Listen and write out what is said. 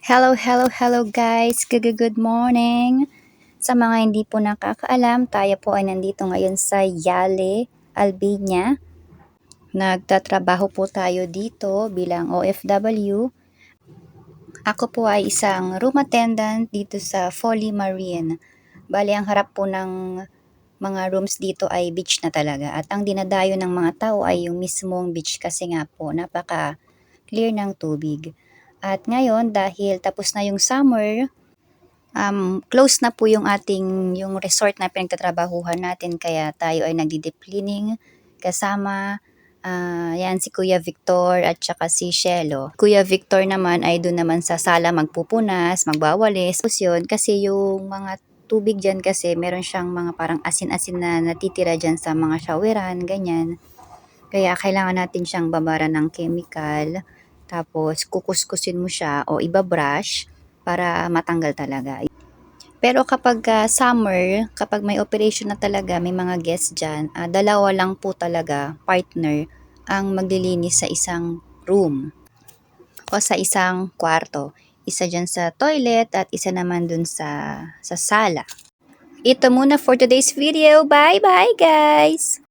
Hello guys! Good morning! Sa mga hindi po nakakaalam, tayo po ay nandito ngayon sa Yale, Albania. Nagtatrabaho po tayo dito bilang OFW. Ako po ay isang room attendant dito sa Folly Marine. Bali, ang harap po ng mga rooms dito ay beach na talaga. At ang dinadayo ng mga tao ay yung mismong beach kasi nga po napaka clear ng tubig. At ngayon, dahil tapos na yung summer, close na po yung resort na pinagtatrabahuhan natin, kaya tayo ay nagdi-deep cleaning kasama yan si Kuya Victor at saka si Shelo. Kuya Victor naman ay doon naman sa sala magpupunas, magwawalis. Tapos yun, kasi yung mga tubig dyan kasi meron siyang mga parang asin-asin na natitira dyan sa mga showeran, ganyan. Kaya kailangan natin siyang babaran ng chemical. Tapos kukuskusin mo siya o ibabrush para matanggal talaga. Pero kapag summer, kapag may operation na talaga, may mga guests dyan, dalawa lang po talaga, partner, ang maglilinis sa isang room o sa isang kwarto. Isa dyan sa toilet at isa naman dun sa sala. Ito muna for today's video. Bye-bye guys!